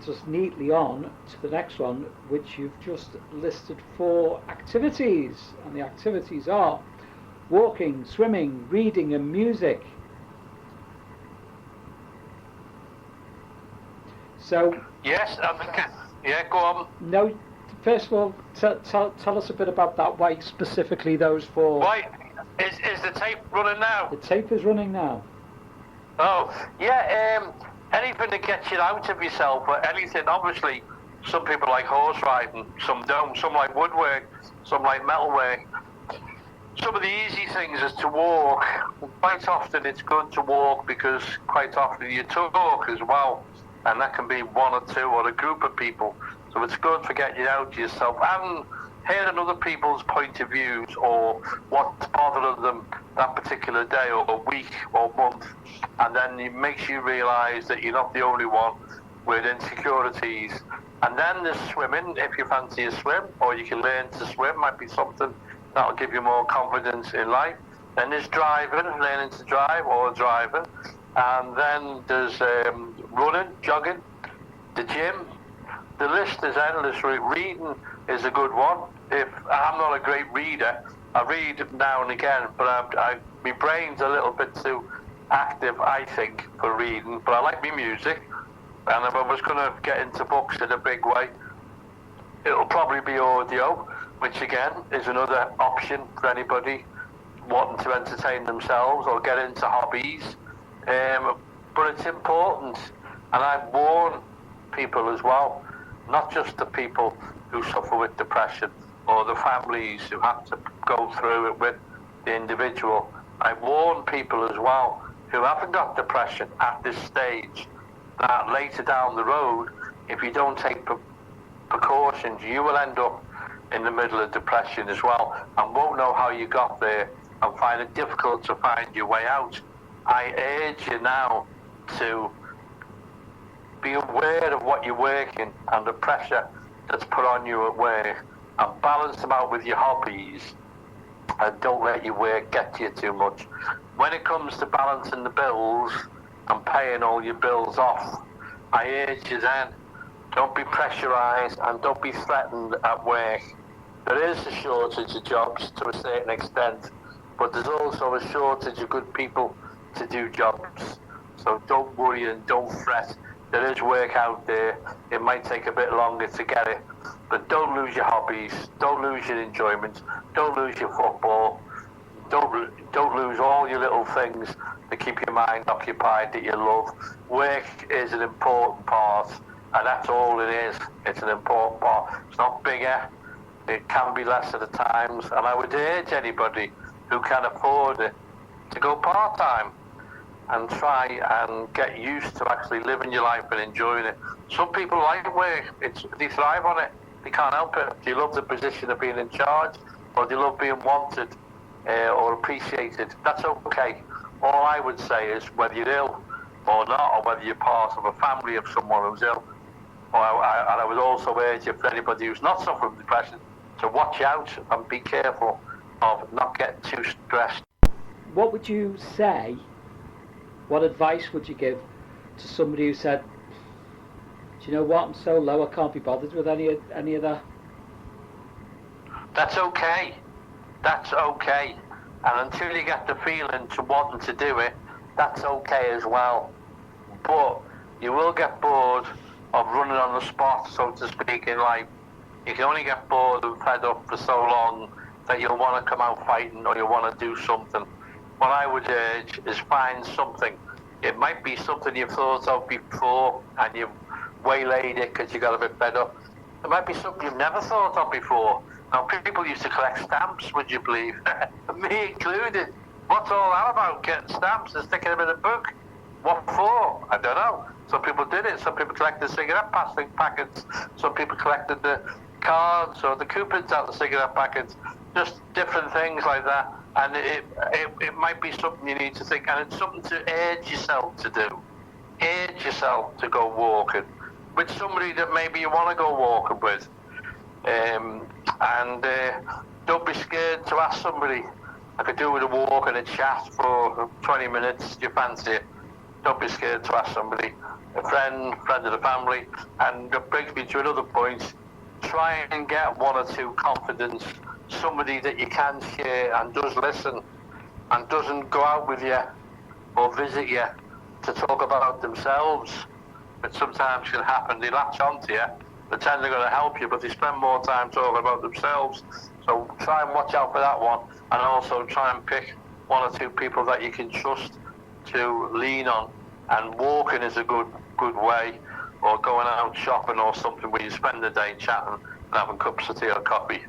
leads us neatly on to the next one, which you've just listed 4 activities. And the activities are walking, swimming, reading and music. So... Yes, yeah, go on. No, first of all, tell us a bit about that. Why specifically those 4? Why? Is the tape running now? The tape is running now. Oh, yeah, anything that gets you out of yourself, or anything, obviously, some people like horse riding, some don't, some like woodwork, some like metalwork. Some of the easy things is to walk. Quite often it's good to walk because quite often you talk as well, and that can be 1 or 2 or a group of people. So it's good for getting out to yourself and hearing other people's point of views or what's bothering them that particular day or week or month, and then it makes you realise that you're not the only one with insecurities. And then there's swimming, if you fancy a swim, or you can learn to swim, might be something that'll give you more confidence in life. Then there's driving, learning to drive or driving, and then there's running, jogging, the gym. The list is endless. Reading is a good one. If I'm not a great reader, I read now and again, but my brain's a little bit too active, I think, for reading. But I like my music, and if I was going to get into books in a big way, it'll probably be audio, which again is another option for anybody wanting to entertain themselves or get into hobbies. But it's important, and I warn people as well, not just the people who suffer with depression or the families who have to go through it with the individual. I warn people as well who haven't got depression at this stage that later down the road, if you don't take precautions, you will end up in the middle of depression as well and won't know how you got there and find it difficult to find your way out. I urge you now to be aware of what you're working and the pressure that's put on you at work, and balance them out with your hobbies, and don't let your work get to you too much. When it comes to balancing the bills and paying all your bills off, I urge you then, don't be pressurised and don't be threatened at work. There is a shortage of jobs to a certain extent, but there's also a shortage of good people to do jobs. So don't worry and don't fret. There is work out there. It might take a bit longer to get it, but don't lose your hobbies. Don't lose your enjoyment. Don't lose your football. Don't lose all your little things that keep your mind occupied that you love. Work is an important part, and that's all it is. It's an important part. It's not bigger. It can be less at the times, and I would urge anybody who can afford it to go part-time and try and get used to actually living your life and enjoying it. Some people like work. They thrive on it. They can't help it. Do you love the position of being in charge, or do you love being wanted or appreciated? That's okay. All I would say is whether you're ill or not, or whether you're part of a family of someone who's ill. And I would also urge you, for anybody who's not suffering from depression, to watch out and be careful of not getting too stressed. What would you say? What advice would you give to somebody who said, "Do you know what? I'm so low, I can't be bothered with any of that"? That's okay. That's okay. And until you get the feeling to wanting to do it, that's okay as well. But you will get bored of running on the spot, so to speak, in life. You can only get bored and fed up for so long that you'll want to come out fighting or you'll want to do something. What I would urge is find something. It might be something you've thought of before and you've waylaid it because you got a bit fed up. It might be something you've never thought of before. Now, people used to collect stamps, would you believe? Me included. What's all that about, getting stamps and sticking them in a book? What for? I don't know. Some people did it. Some people collected cigarette packets. Some people collected the cards or the coupons out of the cigarette packets. Just different things like that. And it might be something you need to think, and it's something to urge yourself to do. Urge yourself to go walking with somebody that maybe you want to go walking with. And don't be scared to ask somebody. I could do with a walk and a chat for 20 minutes. Do you fancy it? Don't be scared to ask somebody, a friend of the family. And that brings me to another point. Try and get one or two confidence, somebody that you can share and does listen and doesn't go out with you or visit you to talk about themselves. But sometimes can happen. They latch onto you, pretend they're going to help you, but they spend more time talking about themselves. So try and watch out for that one, and also try and pick one or two people that you can trust to lean on. And walking is a good way, or going out shopping or something where you spend the day chatting and having cups of tea or coffee.